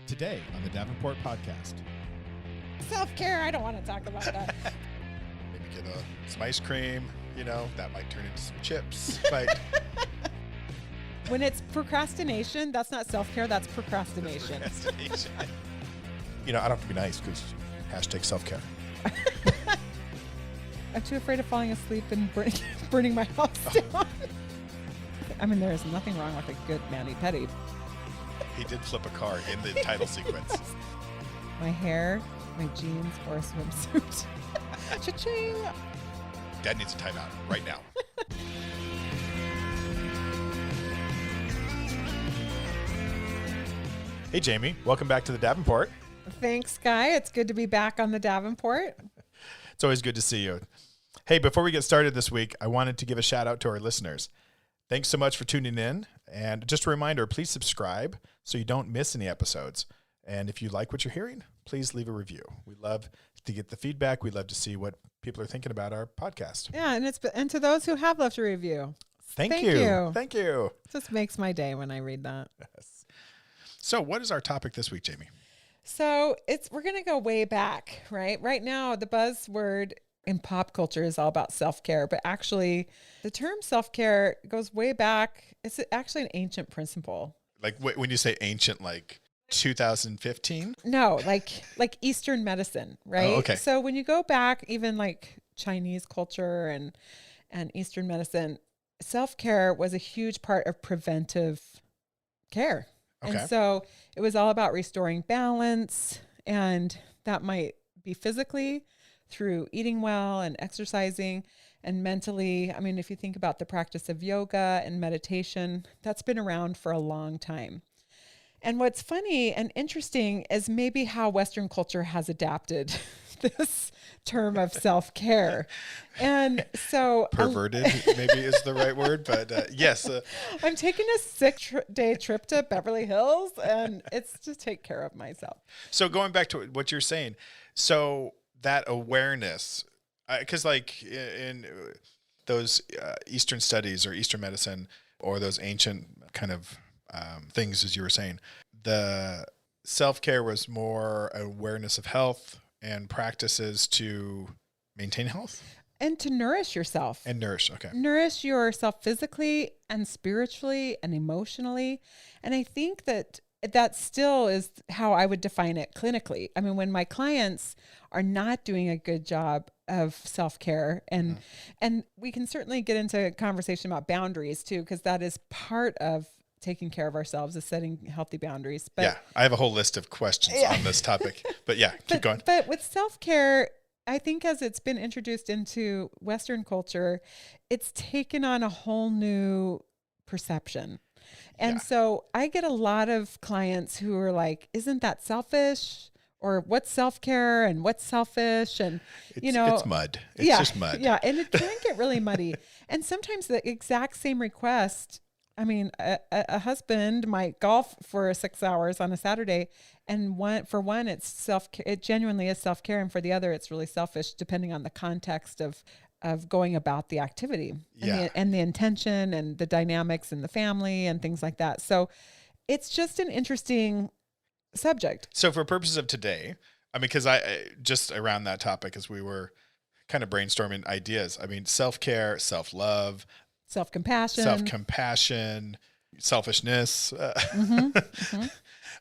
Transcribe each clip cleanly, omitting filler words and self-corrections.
Today on the Davenport Podcast. Self-care, I don't want to talk about that. Maybe get some ice cream, that might turn into some chips. But When it's procrastination, that's not self-care, that's procrastination. I don't have to be nice because hashtag self-care. I'm too afraid of falling asleep and burning my house down. I mean, there is nothing wrong with a good mani-pedi. He did flip a car in the title sequence. My hair, my jeans, or a swimsuit. Cha-ching! Dad needs a timeout right now. Hey, Jamie. Welcome back to the Davenport. Thanks, Guy. It's good to be back on the Davenport. It's always good to see you. Hey, before we get started this week, I wanted to give a shout out to our listeners. Thanks so much for tuning in. And just a reminder, please subscribe so you don't miss any episodes. And if you like what you're hearing, please leave a review. We love to get the feedback. We love to see what people are thinking about our podcast. Yeah, and to those who have left a review, Thank you. Thank you. It just makes my day when I read that. Yes. So what is our topic this week, Jamie? So we're going to go way back, right? Right now, the buzzword in pop culture is all about self-care, but actually the term self-care goes way back. It's actually an ancient principle. Like when you say ancient, like 2015? No, like Eastern medicine, right? Oh, okay. So when you go back, even like Chinese culture and Eastern medicine, self-care was a huge part of preventive care. Okay. And so it was all about restoring balance, and that might be physically through eating well and exercising, and mentally. I mean, if you think about the practice of yoga and meditation, that's been around for a long time. And what's funny and interesting is maybe how Western culture has adapted this term of self-care. And so perverted maybe is the right word, but yes. I'm taking a 6-day trip to Beverly Hills, and it's to take care of myself. So going back to what you're saying, so that awareness, because like in those Eastern studies or Eastern medicine or those ancient kind of things, as you were saying, the self-care was more awareness of health and practices to maintain health. And to nourish yourself. And nourish, okay. Nourish yourself physically and spiritually and emotionally. And I think that still is how I would define it clinically. I mean, when my clients are not doing a good job of self-care, and we can certainly get into a conversation about boundaries too, because that is part of taking care of ourselves, is setting healthy boundaries. But yeah, I have a whole list of questions on this topic, but yeah, keep going. But with self-care, I think as it's been introduced into Western culture, it's taken on a whole new perception. And so I get a lot of clients who are like, isn't that selfish? Or what's self-care and what's selfish? And, it's mud. It's just mud. Yeah. And it can get really muddy. And sometimes the exact same request, I mean, a husband might golf for 6 hours on a Saturday, and for one, it's self-care. It genuinely is self-care. And for the other, it's really selfish, depending on the context of going about the activity and the intention and the dynamics in the family and things like that. So it's just an interesting subject. So for purposes of today, I mean, because I just around that topic, as we were kind of brainstorming ideas, I mean, self-care, self-love, self-compassion, selfishness.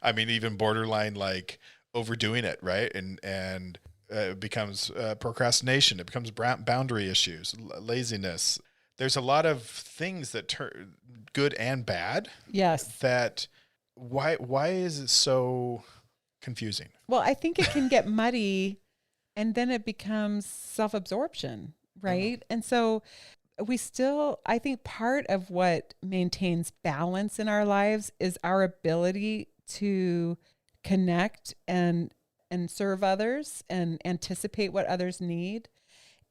I mean, even borderline like overdoing it, right? And it becomes procrastination. It becomes boundary issues, laziness. There's a lot of things that turn good and bad. Yes. That why is it so confusing? Well, I think it can get muddy, and then it becomes self-absorption, right? And so I think part of what maintains balance in our lives is our ability to connect and serve others and anticipate what others need.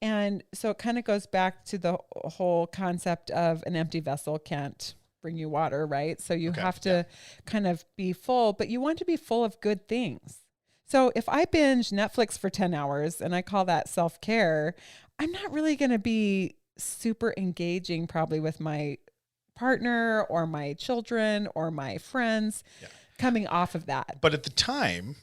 And so it kind of goes back to the whole concept of an empty vessel can't bring you water, right? So you have to kind of be full, but you want to be full of good things. So if I binge Netflix for 10 hours and I call that self-care, I'm not really going to be super engaging probably with my partner or my children or my friends. coming off of that. But at the time,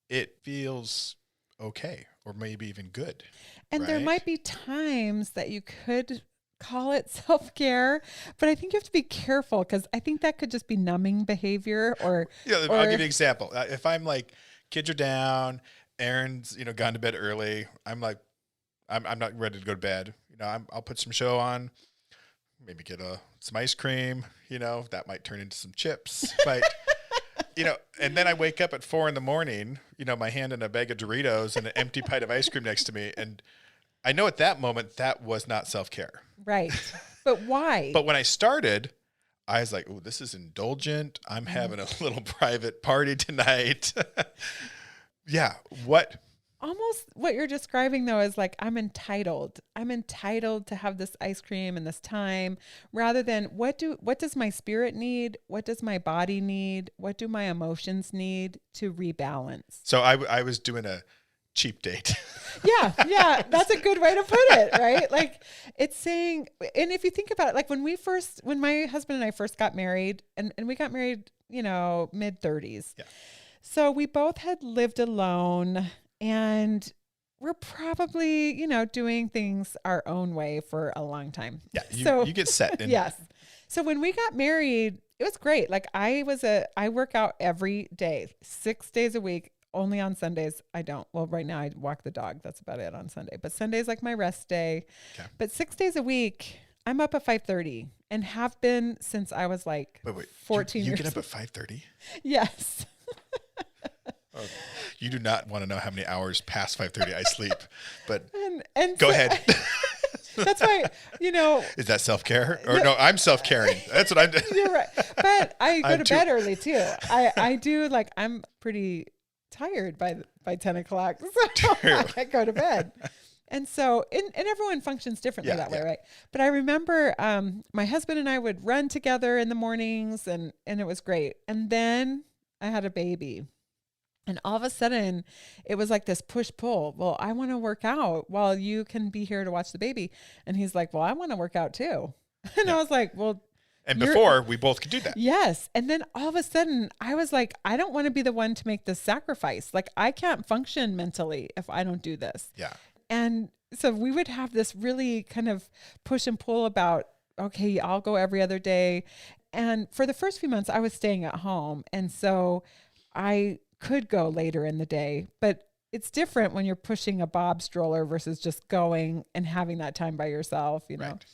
it feels okay, or maybe even good. And there right? might be times that you could call it self-care, but I think you have to be careful because I think that could just be numbing behavior or I'll give you an example. If I'm like, kids are down, Aaron's, gone to bed early. I'm like, I'm not ready to go to bed. I'll put some show on, maybe get some ice cream, that might turn into some chips, but and then I wake up at 4 a.m, my hand in a bag of Doritos and an empty pint of ice cream next to me. And I know at that moment that was not self-care. Right. But why? But when I started, I was like, oh, this is indulgent. I'm having a little private party tonight. Yeah. Almost what you're describing though is like, I'm entitled to have this ice cream and this time, rather than what does my spirit need? What does my body need? What do my emotions need to rebalance? So I was doing a cheap date. Yeah. That's a good way to put it, right? Like it's saying, and if you think about it, like when my husband and I first got married and we got married, mid-30s. Yeah. So we both had lived alone and we're probably, doing things our own way for a long time. Yeah. You get set. Yes. So when we got married, it was great. Like I work out every day, 6 days a week. Only on Sundays, I don't. Well, right now I walk the dog. That's about it on Sunday. But Sunday's like my rest day. Okay. But 6 days a week, I'm up at 5:30 and have been since I was like 14 years old. You get up at 5:30? Yes. Oh, you do not want to know how many hours past 5:30 I sleep, but and go ahead. That's why, Is that self-care? Or no, I'm self-caring. That's what I'm doing. You're right. But I go to bed early too. I do, like, I'm pretty tired by 10 o'clock. So I go to bed. And so, and everyone functions differently that way, right? But I remember my husband and I would run together in the mornings and it was great. And then I had a baby. And all of a sudden, it was like this push-pull. Well, I want to work out while you can be here to watch the baby. And he's like, well, I want to work out too. And I was like, well. And before, we both could do that. Yes. And then all of a sudden, I was like, I don't want to be the one to make this sacrifice. Like, I can't function mentally if I don't do this. Yeah. And so we would have this really kind of push and pull about, okay, I'll go every other day. And for the first few months, I was staying at home. And so I could go later in the day, but it's different when you're pushing a Bob stroller versus just going and having that time by yourself, Right.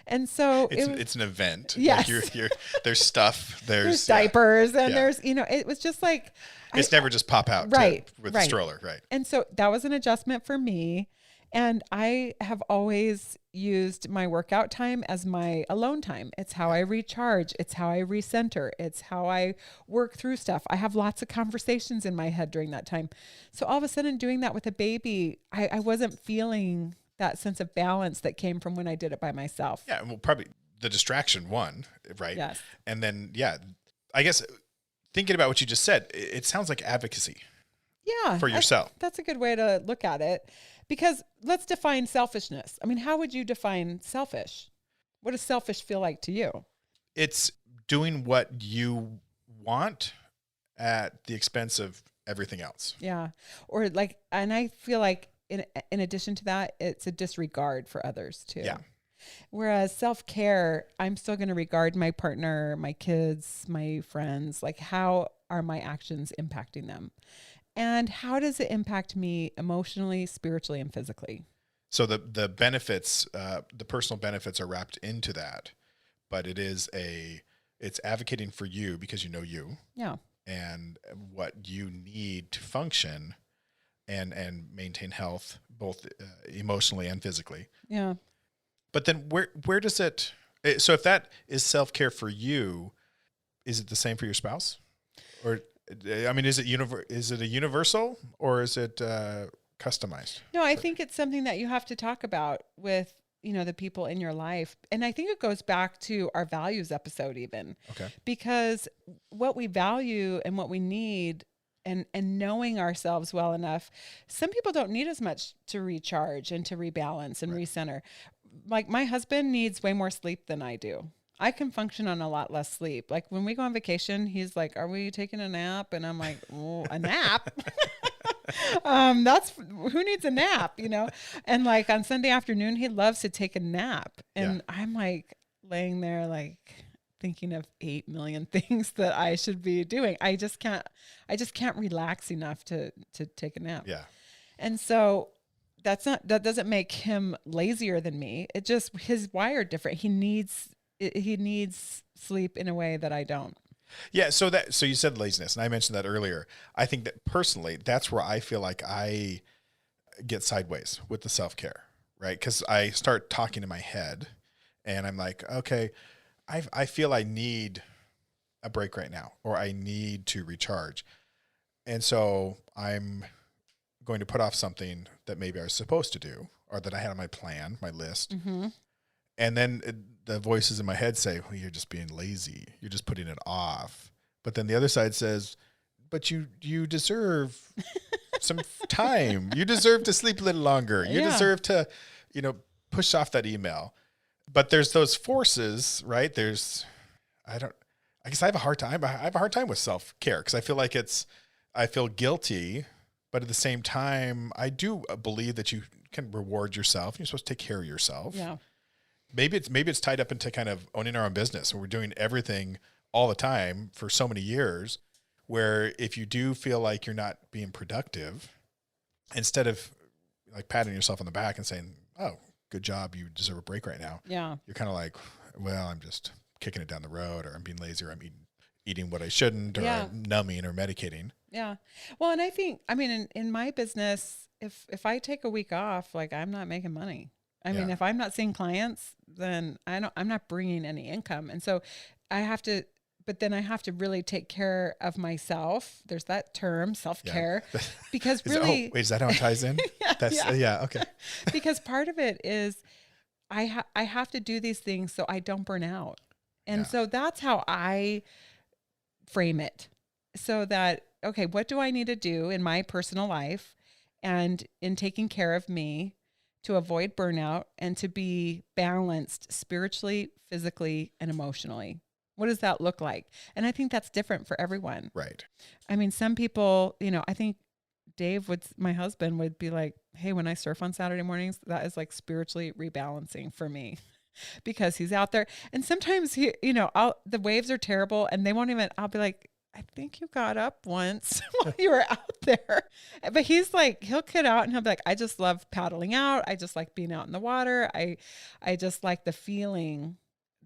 And so it's an event. Yes. Like there's stuff, there's diapers and there's, it was just like, it's never just pop out with the stroller. Right. And so that was an adjustment for me. And I have always used my workout time as my alone time. It's how I recharge. It's how I recenter. It's how I work through stuff. I have lots of conversations in my head during that time. So all of a sudden doing that with a baby, I wasn't feeling that sense of balance that came from when I did it by myself. Yeah. Well, probably the distraction one, right? Yes. And then, I guess thinking about what you just said, it sounds like advocacy. Yeah. For yourself. That's a good way to look at it. Because let's define selfishness. I mean, how would you define selfish? What does selfish feel like to you? It's doing what you want at the expense of everything else. Yeah. Or like, and I feel like in addition to that, it's a disregard for others too. Yeah. Whereas self-care, I'm still going to regard my partner, my kids, my friends, like how are my actions impacting them? And how does it impact me emotionally, spiritually, and physically? So the benefits, the personal benefits are wrapped into that, but it's advocating for you because you know you. Yeah. And what you need to function and maintain health, both emotionally and physically. Yeah. But then where does it, so if that is self-care for you, is it the same for your spouse? Or, I mean, is it a universal or is it customized? No, I think it's something that you have to talk about with, the people in your life. And I think it goes back to our values episode even. Okay. Because what we value and what we need and knowing ourselves well enough, some people don't need as much to recharge and to rebalance and recenter. Like my husband needs way more sleep than I do. I can function on a lot less sleep. Like when we go on vacation, he's like, "Are we taking a nap?" And I'm like, "Oh, a nap? That's who needs a nap, you know?" And like on Sunday afternoon, he loves to take a nap, and I'm like laying there like thinking of 8 million things that I should be doing. I just can't relax enough to take a nap. Yeah. And so that doesn't make him lazier than me. It just his wired different. He needs sleep in a way that I don't. Yeah. So you said laziness, and I mentioned that earlier. I think that personally, that's where I feel like I get sideways with the self-care, right? Because I start talking in my head, and I'm like, okay, I feel I need a break right now, or I need to recharge. And so I'm going to put off something that maybe I was supposed to do, or that I had on my plan, my list. Mm-hmm. And then the voices in my head say, well, you're just being lazy. You're just putting it off. But then the other side says, but you deserve some time. You deserve to sleep a little longer. You deserve to, push off that email. But there's those forces, right? I guess I have a hard time. I have a hard time with self-care because I feel like I feel guilty, but at the same time, I do believe that you can reward yourself. You're supposed to take care of yourself. Yeah. Maybe it's tied up into kind of owning our own business, and we're doing everything all the time for so many years, where if you do feel like you're not being productive, instead of like patting yourself on the back and saying, "Oh, good job, you deserve a break right now." Yeah. You're kind of like, well, I'm just kicking it down the road, or I'm being lazy, or I'm eating what I shouldn't, or I'm numbing or medicating. Yeah. Well, and I think, in my business, if I take a week off, like I'm not making money. I mean, if I'm not seeing clients, then I'm not bringing any income. And so but then I have to really take care of myself. There's that term, self-care, because really, wait, is that how it ties in? Okay. Because part of it is I have to do these things so I don't burn out. And so that's how I frame it. So that, okay, what do I need to do in my personal life and in taking care of me to avoid burnout and to be balanced spiritually, physically, and emotionally? What does that look like? And I think that's different for everyone. Right. I mean, some people, I think Dave my husband would be like, hey, when I surf on Saturday mornings, that is like spiritually rebalancing for me because he's out there. And sometimes the waves are terrible and I'll be like, I think you got up once while you were out there. But he's like, he'll get out and he'll be like, I just love paddling out. I just like being out in the water. I just like the feeling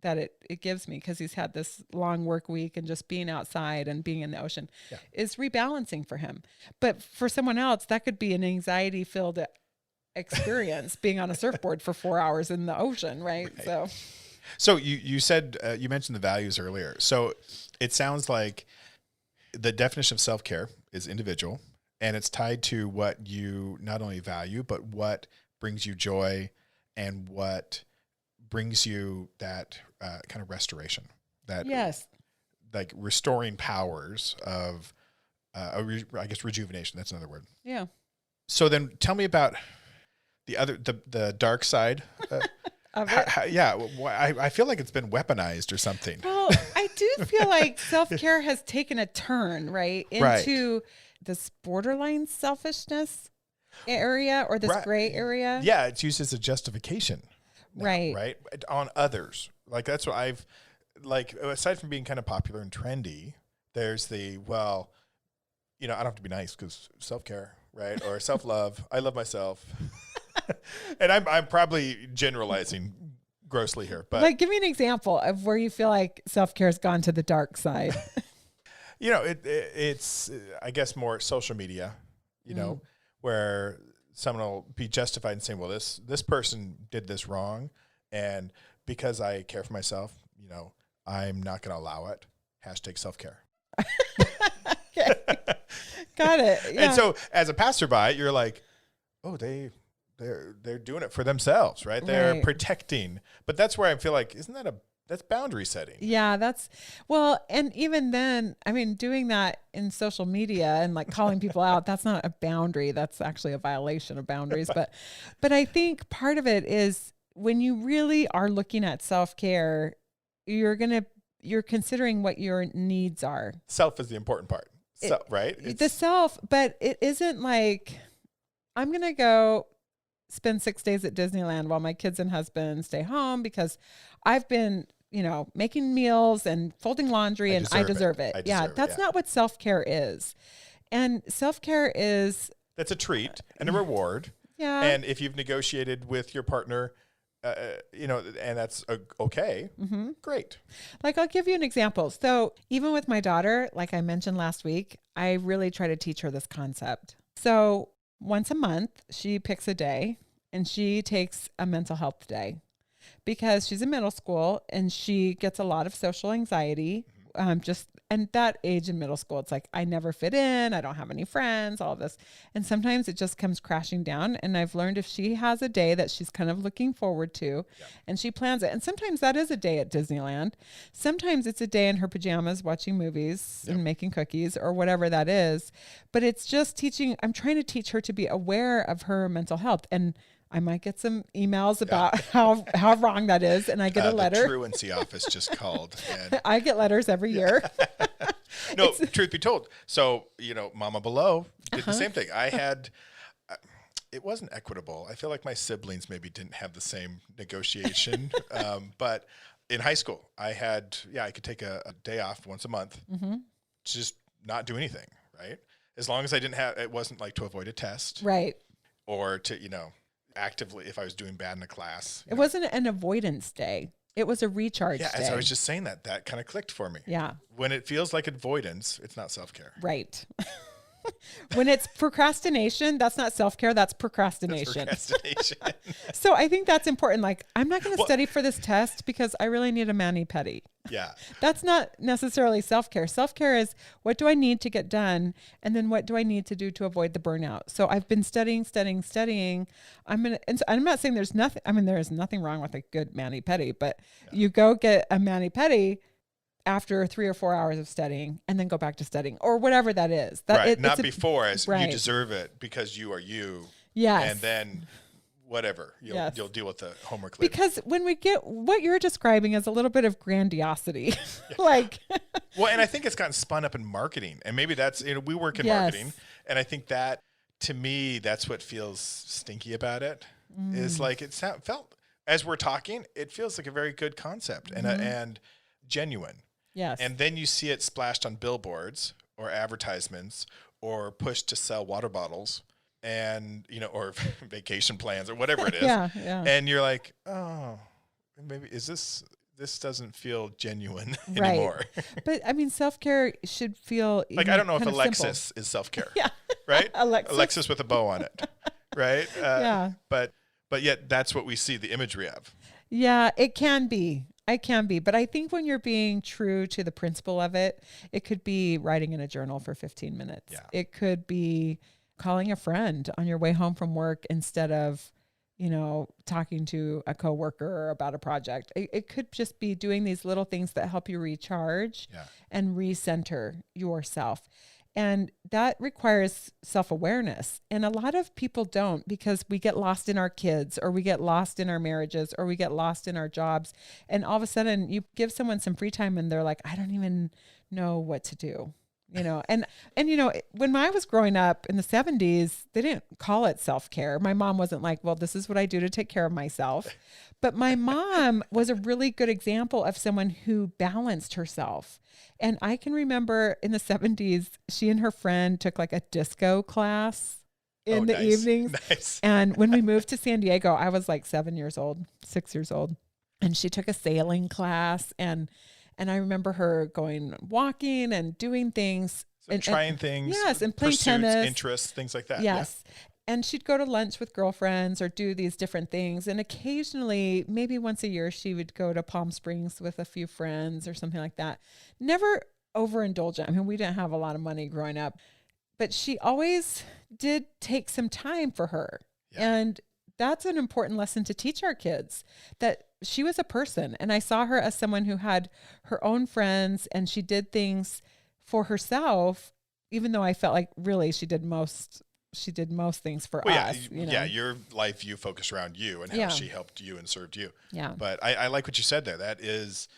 that it gives me, because he's had this long work week, and just being outside and being in the ocean is rebalancing for him. But for someone else, that could be an anxiety filled experience being on a surfboard for 4 hours in the ocean. Right. So you said, you mentioned the values earlier. So it sounds like the definition of self-care is individual, and it's tied to what you not only value, but what brings you joy and what brings you that kind of restoration, that like restoring powers of, I guess, rejuvenation. That's another word. Yeah. So then tell me about the dark side. Of it. I feel like it's been weaponized or something. Well, I do feel like self-care has taken a turn, right, into this borderline selfishness area, or this gray area. Yeah, it's used as a justification. Now, right. Right. On others. Like that's what I've like, aside from being kind of popular and trendy, there's I don't have to be nice because self-care, right? Or self-love. I love myself. And I'm probably generalizing grossly here, but like, give me an example of where you feel like self-care has gone to the dark side. It's I guess more social media, where someone will be justified in saying, well, this person did this wrong, and because I care for myself, I'm not going to allow it. # self-care. Okay. Got it. Yeah. And so as a passerby, you're like, oh, they're doing it for themselves, right? They're protecting. But that's where I feel like, that's boundary setting. Yeah, and even then, doing that in social media and like calling people out, that's not a boundary. That's actually a violation of boundaries. But I think part of it is when you really are looking at self-care, you're considering what your needs are. Self is the important part. So, right? The self, but it isn't like I'm going to go spend 6 days at Disneyland while my kids and husband stay home because I've been, making meals and folding laundry and I deserve it. That's not what self-care is. And self-care is... That's a treat and a reward. Yeah. And if you've negotiated with your partner, and that's okay, great. Like, I'll give you an example. So even with my daughter, like I mentioned last week, I really try to teach her this concept. So once a month, she picks a day and she takes a mental health day because she's in middle school and she gets a lot of social anxiety. And that age in middle school, it's like, I never fit in. I don't have any friends, all of this. And sometimes it just comes crashing down. And I've learned if she has a day that she's kind of looking forward to and she plans it. And sometimes that is a day at Disneyland. Sometimes it's a day in her pajamas, watching movies and making cookies or whatever that is. But it's just I'm trying to teach her to be aware of her mental health. And I might get some emails about how wrong that is. And I get a letter. The truancy office just called. And I get letters every year. No, truth be told. So, Mama Below did the same thing. I had, it wasn't equitable. I feel like my siblings maybe didn't have the same negotiation. But in high school, I could take a day off once a month, just not do anything, right? As long as it wasn't like to avoid a test. Right. Or to, actively, if I was doing bad in a class. It wasn't an avoidance day. It was a recharge day. As I was just saying that kind of clicked for me. Yeah. When it feels like avoidance, it's not self-care. Right. When it's procrastination, that's not self-care, that's procrastination. So I think that's important. Like, I'm not going to study for this test because I really need a mani-pedi. Yeah. That's not necessarily self-care. Self-care is, what do I need to get done? And then what do I need to do to avoid the burnout? So I've been studying. I'm not saying there's nothing, there is nothing wrong with a good mani-pedi, but you go get a mani-pedi after 3 or 4 hours of studying and then go back to studying or whatever that is. Not before, as you deserve it because you are you. Yes. And then whatever, you'll deal with the homework later. Because when we get what you're describing is a little bit of grandiosity. And I think it's gotten spun up in marketing, and maybe that's, we work in marketing. And I think that, to me, that's what feels stinky about it. Is like, it felt, as we're talking, it feels like a very good concept and genuine. Yes. And then you see it splashed on billboards or advertisements or pushed to sell water bottles and, or vacation plans or whatever it is. Yeah. And you're like, oh, maybe this doesn't feel genuine anymore. But self-care should feel like, I don't know if Alexis is self-care. Yeah. Right? Alexis with a bow on it. Right? But yet that's what we see the imagery of. Yeah, it can be. But I think when you're being true to the principle of it, it could be writing in a journal for 15 minutes. Yeah. It could be calling a friend on your way home from work instead of, talking to a coworker about a project. It could just be doing these little things that help you recharge and recenter yourself. And that requires self-awareness. And a lot of people don't, because we get lost in our kids, or we get lost in our marriages, or we get lost in our jobs. And all of a sudden you give someone some free time and they're like, I don't even know what to do. And when I was growing up in the 70s, they didn't call it self-care. My mom wasn't like, well, this is what I do to take care of myself. But my mom was a really good example of someone who balanced herself. And I can remember in the 70s, she and her friend took like a disco class in the evenings. Nice. And when we moved to San Diego, I was like 6 years old. And she took a sailing class. And I remember her going walking and doing things. And trying things. Yes, and playing pursuits, tennis. interests, things like that. Yes. Yeah. And she'd go to lunch with girlfriends or do these different things. And occasionally, maybe once a year, she would go to Palm Springs with a few friends or something like that. Never overindulgent. We didn't have a lot of money growing up. But she always did take some time for her. Yeah. And that's an important lesson to teach our kids, that she was a person. And I saw her as someone who had her own friends and she did things for herself, even though I felt like really she did most things for us. Your life, you focus around you and how she helped you and served you. Yeah. But I like what you said there. That is,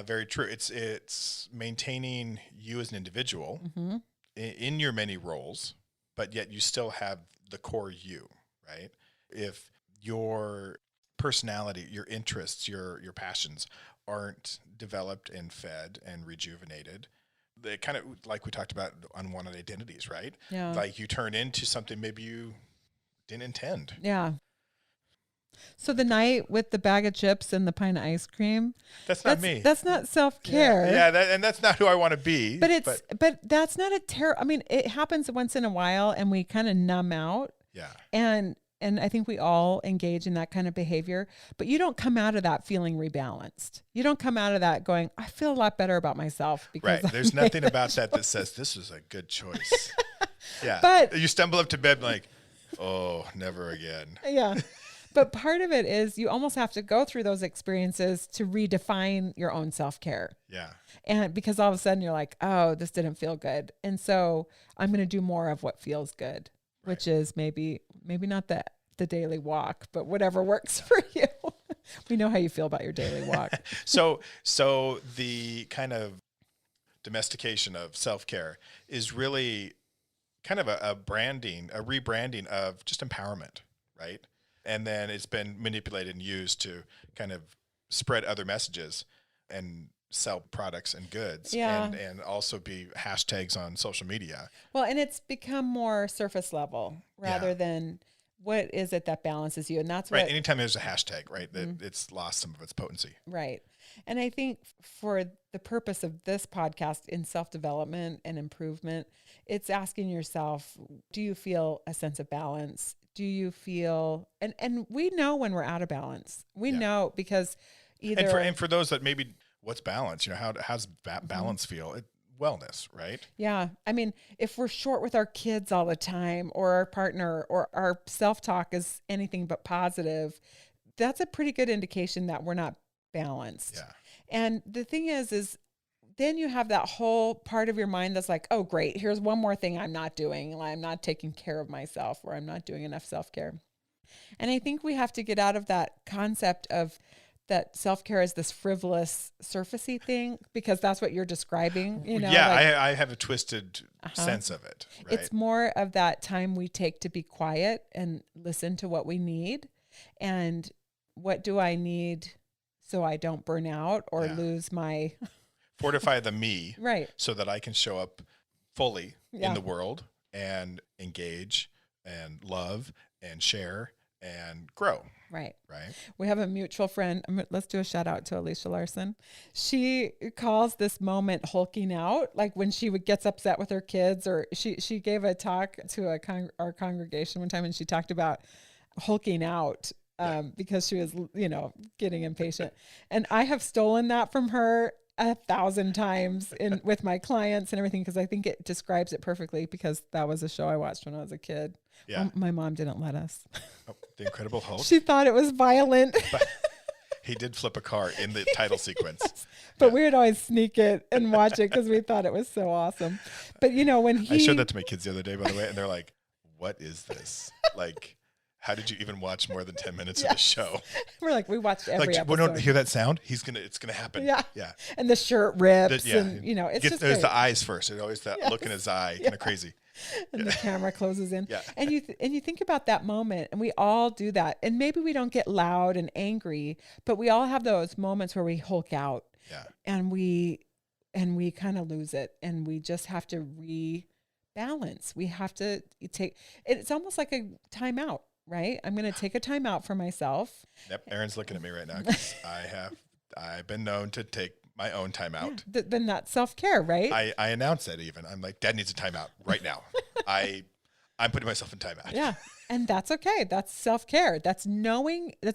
Very true. It's maintaining you as an individual Mm-hmm. in your many roles, but yet you still have the core you, right? If your personality, your interests, your passions aren't developed and fed and rejuvenated, they kind of like we talked about unwanted identities, right? Yeah. Like you turn into something maybe you didn't intend. Yeah. So the night with the bag of chips and the pint of ice cream, That's not me. that's not self-care. Yeah, and that's not who I want to be. But that's not a terror. I mean, it happens once in a while and we kind of numb out. Yeah. And I think we all engage in that kind of behavior, but you don't come out of that feeling rebalanced. You don't come out of that going, I feel a lot better about myself because right. There's nothing about that says this was a good choice. Yeah. But you stumble up to bed like, oh, never again. Yeah. But part of it is you almost have to go through those experiences to redefine your own self-care. Yeah. And because all of a sudden you're like, oh, this didn't feel good. And so I'm going to do more of what feels good, which is maybe not the daily walk, but whatever works for you. We know how you feel about your daily walk. So the kind of domestication of self-care is really kind of a rebranding of just empowerment, right? And then it's been manipulated and used to kind of spread other messages and sell products and goods and also be hashtags on social media. Well, and it's become more surface level rather than what is it that balances you. And that's right. What, anytime there's a hashtag, right, it's lost some of its potency. Right. And I think for the purpose of this podcast in self-development and improvement, it's asking yourself, do you feel a sense of balance? Do you feel, and we know when we're out of balance. We know because either. And for those that maybe, what's balance? How's balance feel? Wellness, right? Yeah. I mean, if we're short with our kids all the time or our partner or our self-talk is anything but positive, that's a pretty good indication that we're not balanced. Yeah. And the thing is then you have that whole part of your mind that's like, oh, great, here's one more thing I'm not doing. I'm not taking care of myself or I'm not doing enough self-care. And I think we have to get out of that concept of that self-care is this frivolous, surfacey thing, because that's what you're describing. Yeah, like, I have a twisted sense of it. Right? It's more of that time we take to be quiet and listen to what we need. And what do I need so I don't burn out or lose my... Fortify the me, right, so that I can show up fully in the world and engage and love and share and grow. Right. Right. We have a mutual friend. Let's do a shout out to Alicia Larson. She calls this moment hulking out, like when she gets upset with her kids, or she gave a talk to our congregation one time, and she talked about hulking out because she was, getting impatient. And I have stolen that from her 1,000 times with my clients and everything, because I think it describes it perfectly, because that was a show I watched when I was a kid. Yeah. My mom didn't let us. Oh, The Incredible Hulk. She thought it was violent. But he did flip a car in the title sequence. Yes. But we would always sneak it and watch it because we thought it was so awesome. But when I showed that to my kids the other day, by the way, and they're like, what is this? Like, how did you even watch more than 10 minutes of the show? We're like, we watched every episode. We don't hear that sound. It's gonna happen. Yeah. Yeah. And the shirt rips and it's just there's the eyes first. There's always that look in his eye, kind of crazy. And the camera closes in. Yeah. And you think about that moment, and we all do that. And maybe we don't get loud and angry, but we all have those moments where we hulk out. Yeah. And we kind of lose it, and we just have to rebalance. We have to it's almost like a timeout. Right? I'm going to take a time out for myself. Yep. Erin's looking at me right now because I've been known to take my own time out. Then that's self-care, right? I announce that even. I'm like, Dad needs a time out right now. I'm putting myself in time out. Yeah. And that's okay. That's self-care. That's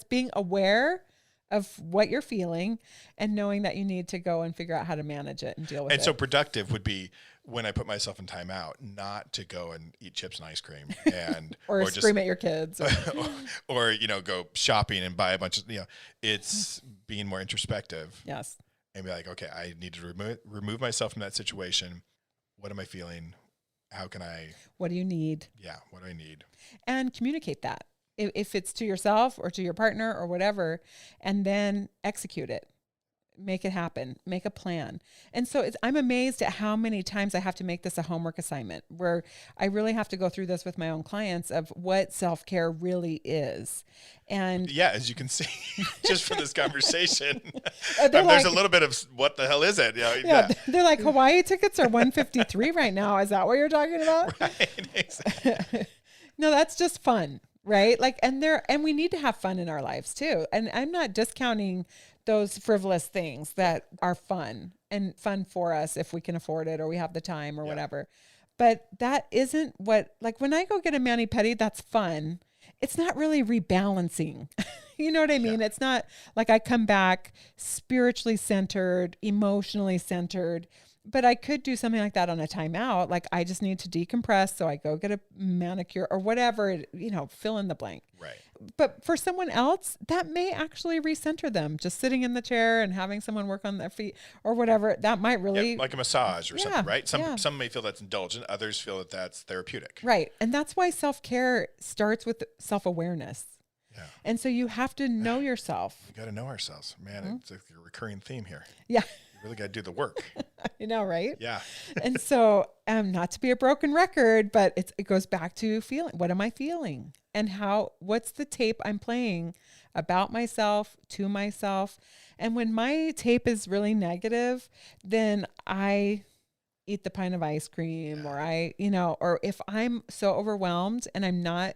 being aware of what you're feeling and knowing that you need to go and figure out how to manage it and deal with it. And so productive would be when I put myself in time out, not to go and eat chips and ice cream and or scream at your kids or go shopping and buy a bunch of, it's being more introspective. Yes. And be like, okay, I need to remove myself from that situation. What am I feeling? What do you need? Yeah. What do I need? And communicate that. If it's to yourself or to your partner or whatever, and then execute it. make it happen, make a plan. And so I'm amazed at how many times I have to make this a homework assignment where I really have to go through this with my own clients of what self-care really is. And yeah, as you can see, just from this conversation, They're there's like- a little bit of what the hell is it? You know, yeah, they're like, Hawaii tickets are $153 right now. Is that what you're talking about? right, exactly. No, that's just fun, right? Like, and we need to have fun in our lives too. And I'm not discounting those frivolous things that are fun and fun for us if we can afford it or we have the time or whatever. But that isn't what, like when I go get a mani-pedi, that's fun. It's not really rebalancing. You know what I mean? It's not like I come back spiritually centered, emotionally centered, but I could do something like that on a timeout. Like I just need to decompress. So I go get a manicure or whatever, fill in the blank. Right. But for someone else, that may actually recenter them. Just sitting in the chair and having someone work on their feet or whatever, that might really... like a massage or something, right? Yeah. Some may feel that's indulgent. Others feel that that's therapeutic. Right. And that's why self-care starts with self-awareness. Yeah. And so you have to know yourself. We got to know ourselves. Man, it's a recurring theme here. Yeah. You really got to do the work. You know, right? Yeah. And so not to be a broken record, but it goes back to feeling. What am I feeling? And what's the tape I'm playing about myself, to myself? And when my tape is really negative, then I eat the pint of ice cream or or if I'm so overwhelmed and I'm not...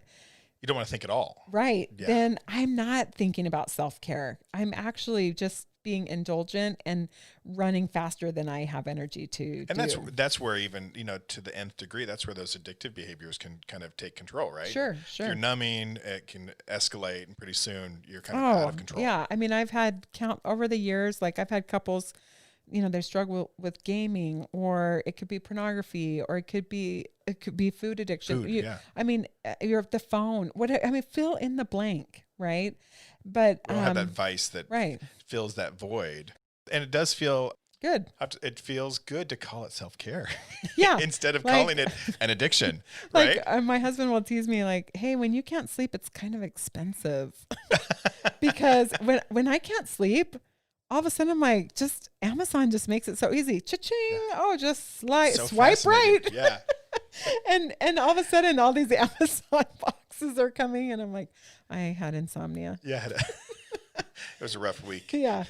You don't want to think at all. Right. Yeah. Then I'm not thinking about self-care. I'm actually just being indulgent and running faster than I have energy to And do. that's where even, to the nth degree, that's where those addictive behaviors can kind of take control, right? Sure. If you're numbing, it can escalate and pretty soon you're kind of out of control. Yeah. I mean, I've had over the years, like I've had couples, they struggle with gaming, or it could be pornography, or it could be food addiction. I mean, you're the phone. Fill in the blank, right? But we'll have that vice that fills that void, and it does feel good. It feels good to call it self-care, yeah, instead of calling it an addiction, right? Like my husband will tease me like, "Hey, when you can't sleep, it's kind of expensive," because when I can't sleep, all of a sudden I'm like, just Amazon just makes it so easy. Cha-ching! Yeah. Oh, just swipe right. Yeah. and all of a sudden, all these Amazon boxes are coming, and I'm like, I had insomnia. Yeah, it was a rough week. Yeah,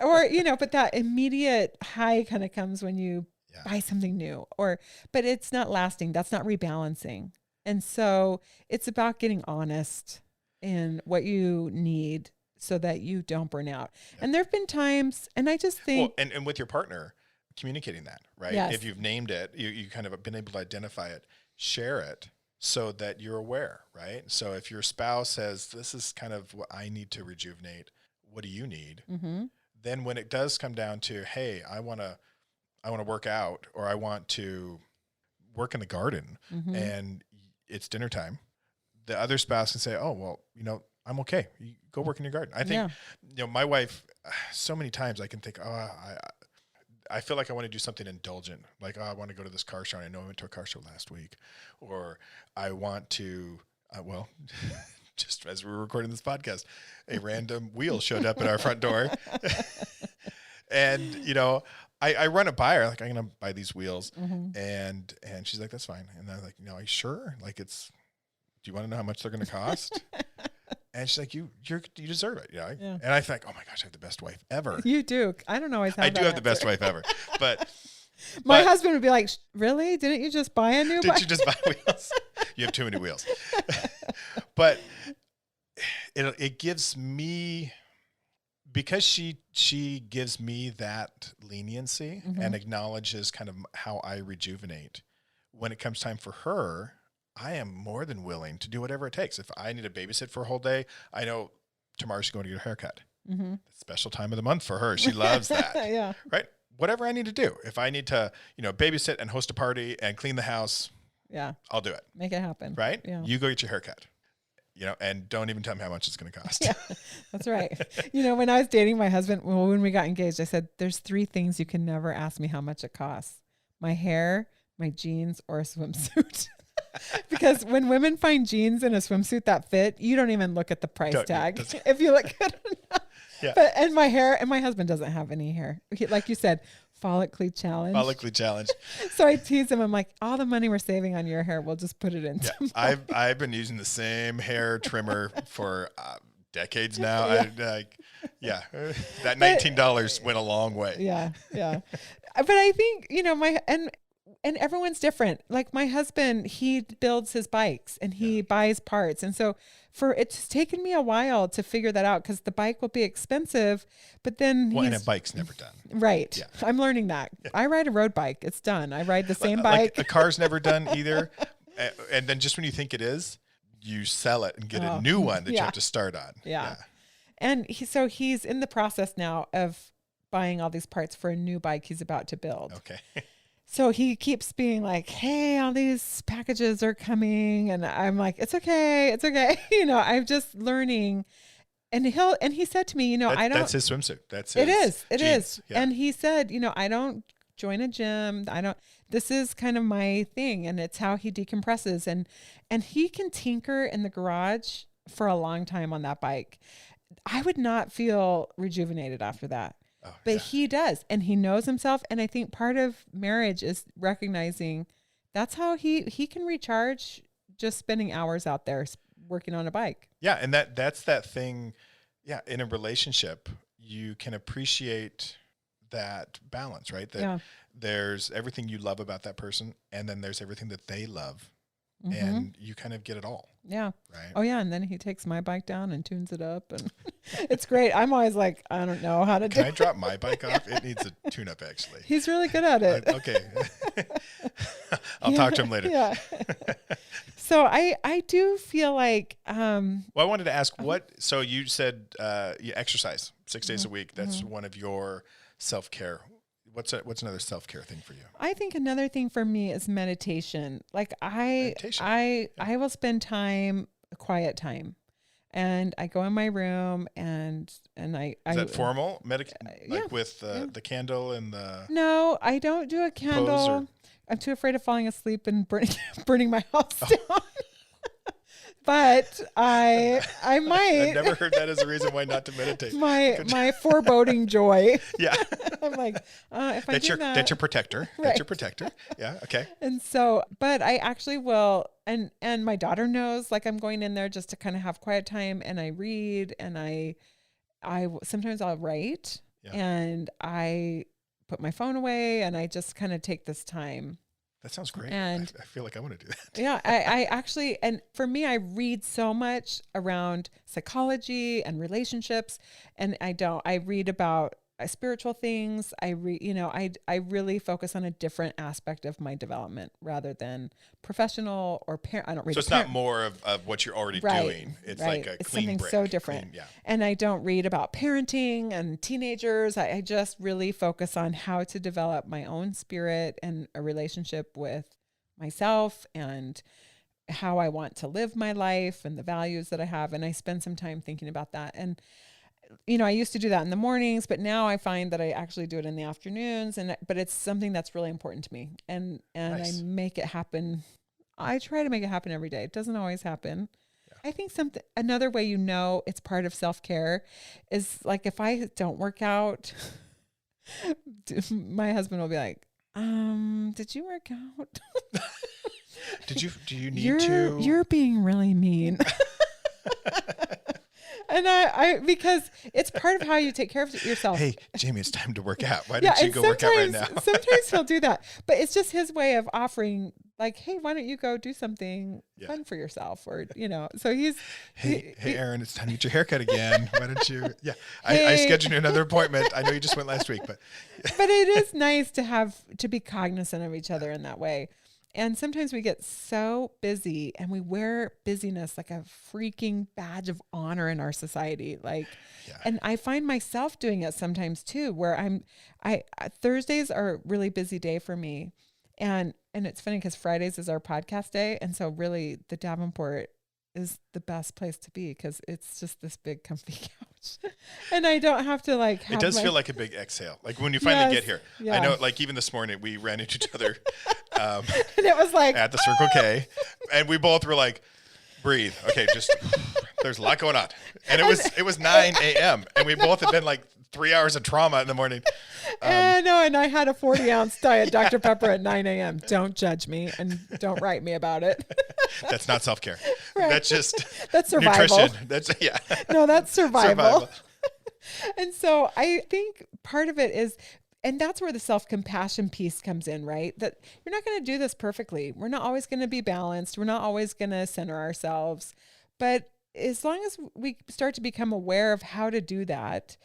or but that immediate high kind of comes when you buy something new, but it's not lasting. That's not rebalancing, and so it's about getting honest in what you need so that you don't burn out. Yeah. And there've been times, and I just think, and with your partner, communicating that, right? Yes. If you've named it, you kind of have been able to identify it, share it so that you're aware, right? So if your spouse says, this is kind of what I need to rejuvenate, what do you need? Mm-hmm. Then when it does come down to, hey, I want to work out, or I want to work in the garden, and it's dinner time, the other spouse can say, oh, well, I'm okay. You go work in your garden. I think, my wife, so many times I can think, I feel like I want to do something indulgent. Like, I want to go to this car show. I know I went to a car show last week. Or I want to, just as we were recording this podcast, a random wheel showed up at our front door. And, I run it by her, like, I'm going to buy these wheels. And she's like, that's fine. And I'm like, are you sure? Like, do you want to know how much they're going to cost? And she's like, you deserve it. Yeah. And I think, oh my gosh, I have the best wife ever. You do. I don't always have I do have the best wife ever. But my husband would be like, really? Didn't you just buy a new bike? Did you just buy wheels? You have too many wheels. But it gives me, because she gives me that leniency and acknowledges kind of how I rejuvenate. When it comes time for her, I am more than willing to do whatever it takes. If I need to babysit for a whole day, I know tomorrow she's going to get a haircut. Special time of the month for her. She loves that. Yeah. Right. Whatever I need to do. If I need to, babysit and host a party and clean the house, I'll do it. Make it happen. Right. Yeah. You go get your haircut, and don't even tell me how much it's going to cost. Yeah, that's right. When I was dating my husband, when we got engaged, I said, there's 3 things you can never ask me how much it costs: my hair, my jeans, or a swimsuit. Because when women find jeans in a swimsuit that fit, you don't even look at the price tag if you look good enough. Yeah. But and my hair, and my husband doesn't have any hair. Like you said, follically challenged. Follically challenged. So I tease him. I'm like, all the money we're saving on your hair, we'll just put it into. Yeah. I've been using the same hair trimmer for decades now. Yeah. That $19 went a long way. Yeah. Yeah. But I think, and everyone's different. Like my husband, he builds his bikes and he buys parts. And so it's taken me a while to figure that out because the bike will be expensive, but then and a bike's never done. Right. Yeah. I'm learning that. Yeah. I ride a road bike. It's done. I ride the same bike. Like a car's never done either. And then just when you think it is, you sell it and get a new one that you have to start on. Yeah. And he's in the process now of buying all these parts for a new bike he's about to build. Okay. So he keeps being like, hey, all these packages are coming. And I'm like, it's okay. It's okay. I'm just learning. And he said to me, that's his swimsuit. That's his It is. Yeah. And he said, I don't join a gym. This is kind of my thing. And it's how he decompresses. And he can tinker in the garage for a long time on that bike. I would not feel rejuvenated after that. But he does, and he knows himself. And I think part of marriage is recognizing that's how he can recharge just spending hours out there working on a bike. Yeah. And that's that thing. Yeah. In a relationship, you can appreciate that balance, right? That there's everything you love about that person. And then there's everything that they love. Mm-hmm. And you kind of get it all. Yeah. Right. Oh yeah. And then he takes my bike down and tunes it up, and it's great. I'm always like, I don't know how to do it. Can I drop my bike off? It needs a tune up actually. He's really good at it. Okay. I'll talk to him later. Yeah. So I do feel like, well, I wanted to ask so you said, you exercise 6 days a week. That's one of your self-care. What's another self-care thing for you? I think another thing for me is meditation. Like I will spend quiet time, and I go in my room and is that formal with the candle and the? No, I don't do a candle. I'm too afraid of falling asleep and burning my house down. But I might. I've never heard that as a reason why not to meditate. My foreboding joy. Yeah. I'm like, if I do that. That's your protector. Right. That's your protector. Yeah. Okay. And so, but I actually will, and my daughter knows, like I'm going in there just to kind of have quiet time, and I read, and I sometimes I'll write, and I put my phone away, and I just kind of take this time. That sounds great. And I feel like I want to do that. Yeah, I actually, and for me, I read so much around psychology and relationships, and I read about spiritual things. I really focus on a different aspect of my development rather than professional or parent. I don't read. So it's not more of what you're already doing. It's like a it's clean something break. so different. And I don't read about parenting and teenagers. I just really focus on how to develop my own spirit and a relationship with myself and how I want to live my life and the values that I have. And I spend some time thinking about that. And I used to do that in the mornings, but now I find that I actually do it in the afternoons. But it's something that's really important to me, and nice. I make it happen. I try to make it happen every day. It doesn't always happen. Yeah. I think another way it's part of self-care is like if I don't work out, my husband will be like, "Did you work out? Do you need to? You're being really mean." And I because it's part of how you take care of yourself. Hey, Jamie, it's time to work out. Why don't you go work out right now? Sometimes he'll do that, but it's just his way of offering, like, hey, why don't you go do something fun for yourself, or So he's hey, Aaron, it's time to get your haircut again. Why don't you? Yeah, I scheduled you another appointment. I know you just went last week, but it is nice to be cognizant of each other in that way. And sometimes we get so busy and we wear busyness like a freaking badge of honor in our society. And I find myself doing it sometimes too, where Thursdays are a really busy day for me. And it's funny because Fridays is our podcast day. And so really the Davenport is the best place to be because it's just this big comfy couch. And I don't have to it does feel like a big exhale. Like when you finally get here, I know, like even this morning we ran into each other and it was like at the Circle K, and we both were like, breathe. Okay, just There's a lot going on. And it was 9 a.m. and we both had been like 3 hours of trauma in the morning. And I had a 40-ounce Diet Dr. Pepper at 9 a.m. Don't judge me and don't write me about it. That's not self-care. Right. That's just that's survival. nutrition. That's No, that's survival. And so I think part of it is, and that's where the self-compassion piece comes in, right? That you're not going to do this perfectly. We're not always going to be balanced. We're not always going to center ourselves. But as long as we start to become aware of how to do that,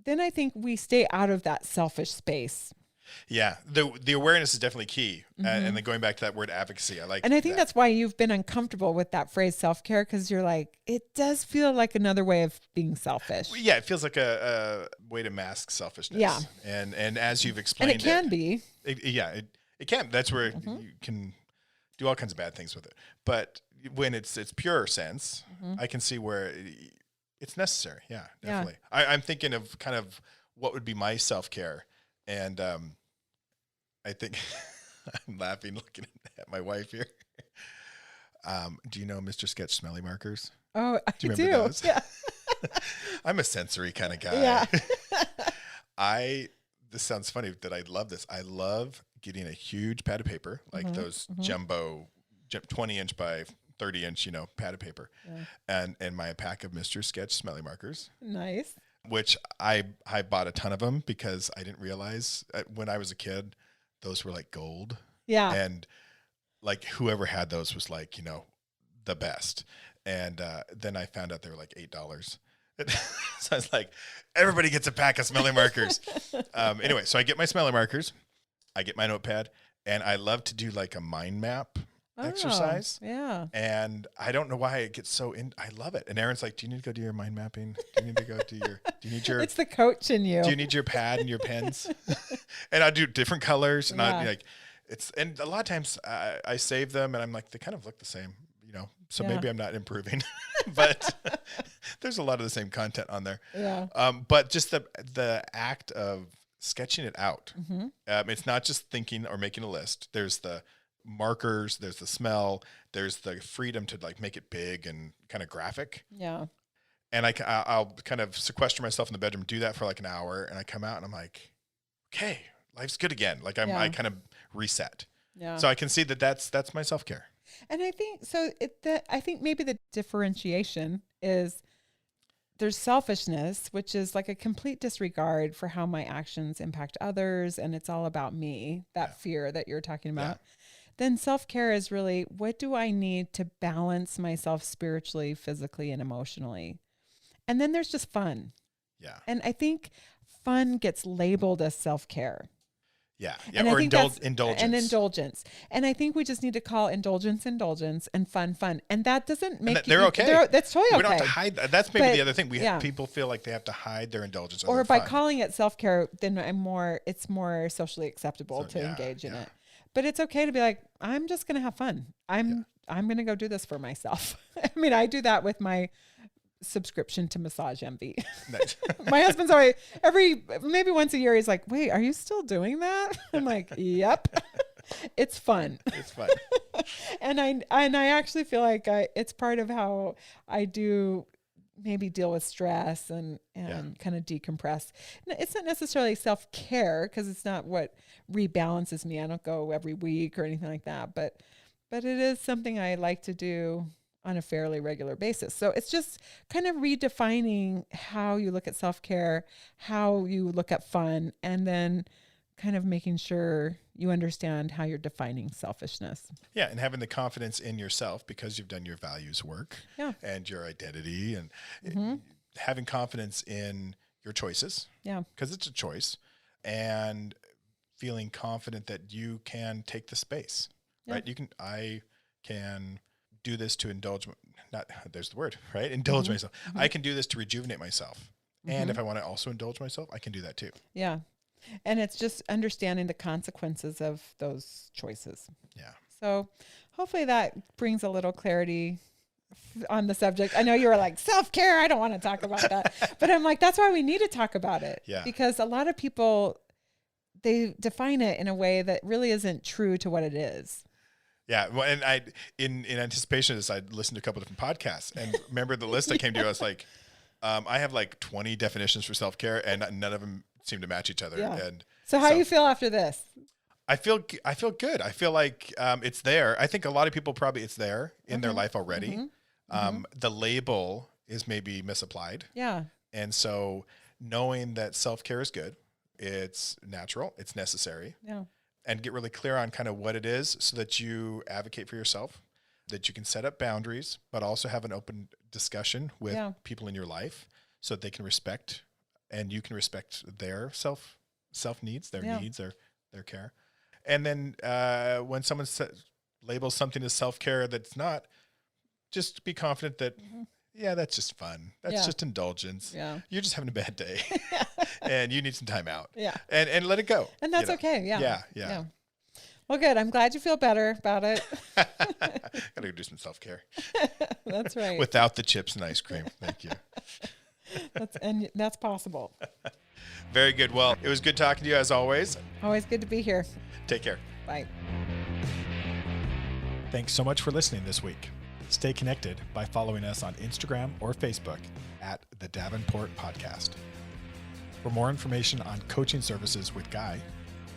then I think we stay out of that selfish space. Yeah. The awareness is definitely key. And then going back to that word advocacy, I like And I think that's why you've been uncomfortable with that phrase self-care, because you're like, it does feel like another way of being selfish. Yeah, it feels like a way to mask selfishness. Yeah. And as you've explained And it can be. It can. That's where you can do all kinds of bad things with it. But when it's pure sense, I can see where it's necessary. Yeah, definitely. Yeah. I'm thinking of kind of what would be my self-care. And I think I'm laughing looking at my wife here. Do you know Mr. Sketch Smelly Markers? Oh, do you remember those? Yeah. I'm a sensory kind of guy. Yeah. This sounds funny that I love this. I love getting a huge pad of paper, like those jumbo 20-inch by 30-inch, pad of paper, and my pack of Mr. Sketch Smelly Markers. Nice. Which I bought a ton of them because I didn't realize when I was a kid, those were like gold. Yeah. And like whoever had those was like, the best. And then I found out they were like $8. So I was like, everybody gets a pack of smelly markers. Anyway, so I get my smelly markers, I get my notepad, and I love to do like a mind map exercise. Yeah. And I don't know why it gets so I love it. And Aaron's like, do you need to go do your mind mapping? Do you need to go do your it's the coach in you. Do you need your pad and your pens? And I do different colors, and I'd be like, and a lot of times I save them and I'm like, they kind of look the same, so maybe I'm not improving, but there's a lot of the same content on there. Yeah. But just the act of sketching it out. It's not just thinking or making a list. There's the markers, there's the smell, there's the freedom to like make it big and kind of graphic. Yeah. And I'll kind of sequester myself in the bedroom, do that for like an hour, and I come out and I'm like, okay, life's good again. Like I kind of reset. Yeah. So I can see that's my self-care. And I think so. I think maybe the differentiation is there's selfishness, which is like a complete disregard for how my actions impact others, and it's all about me. That fear that you're talking about. Yeah. Then self-care is really, what do I need to balance myself spiritually, physically, and emotionally? And then there's just fun. Yeah. And I think fun gets labeled as self-care. Yeah. And or indulgence. And indulgence. And I think we just need to call indulgence and fun. And that doesn't make they're okay. That's totally okay. We don't have to hide that. That's maybe the other thing. People feel like they have to hide their indulgence or by fun. Calling it self-care, then it's more socially acceptable to engage in it. But it's okay to be like, I'm just going to have fun. I'm going to go do this for myself. I mean, I do that with my subscription to Massage Envy. Nice. My husband's always maybe once a year, he's like, wait, are you still doing that? I'm like, yep. It's fun. It's fun. And I actually feel like it's part of how I do maybe deal with stress and kind of decompress. It's not necessarily self-care because it's not what rebalances me. I don't go every week or anything like that, but it is something I like to do on a fairly regular basis. So it's just kind of redefining how you look at self-care, how you look at fun, and then kind of making sure you understand how you're defining selfishness. Yeah, and having the confidence in yourself because you've done your values work and your identity, and having confidence in your choices. Yeah, because it's a choice, and feeling confident that you can take the space. Right? I can do this to indulge. There's the word, right? Indulge myself. I can do this to rejuvenate myself, and if I want to also indulge myself, I can do that too. Yeah. And it's just understanding the consequences of those choices. Yeah. So hopefully that brings a little clarity on the subject. I know you were like, self-care, I don't want to talk about that. But I'm like, that's why we need to talk about it. Yeah. Because a lot of people, they define it in a way that really isn't true to what it is. Yeah. Well, and in anticipation of this, I listened to a couple different podcasts, and remember the list I came to, I was like, I have like 20 definitions for self-care, and none of them seem to match each other. Yeah. And So how do you feel after this? I feel good. I feel like it's there. I think a lot of people probably it's there in their life already. The label is maybe misapplied. Yeah. And so knowing that self-care is good, it's natural, it's necessary. Yeah. And get really clear on kind of what it is so that you advocate for yourself, that you can set up boundaries, but also have an open discussion with people in your life so that they can respect and you can respect their self needs, their needs, their care. And then when someone labels something as self-care that's not, just be confident that, that's just fun. That's just indulgence. Yeah. You're just having a bad day and you need some time out. Yeah. And let it go. And that's okay. Yeah. Yeah. Well, good. I'm glad you feel better about it. Gotta do some self-care. That's right. Without the chips and ice cream. Thank you. That's possible. Very good. Well, it was good talking to you as always. Always good to be here. Take care. Bye. Thanks so much for listening this week. Stay connected by following us on Instagram or Facebook at the Davenport Podcast. For more information on coaching services with Guy,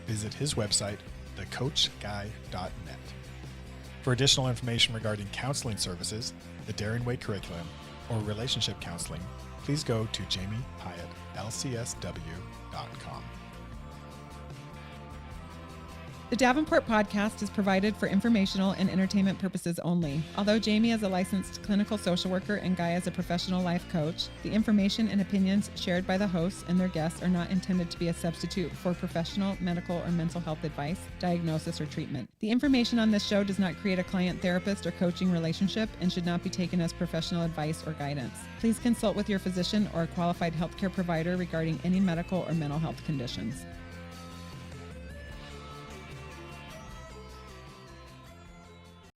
visit his website, thecoachguy.net. For additional information regarding counseling services, the Daring Way curriculum, or relationship counseling, please go to jamiepyatt.lcsw.com. The Davenport Podcast is provided for informational and entertainment purposes only. Although Jamie is a licensed clinical social worker and Guy is a professional life coach, the information and opinions shared by the hosts and their guests are not intended to be a substitute for professional, medical, or mental health advice, diagnosis, or treatment. The information on this show does not create a client-therapist or coaching relationship and should not be taken as professional advice or guidance. Please consult with your physician or a qualified healthcare provider regarding any medical or mental health conditions.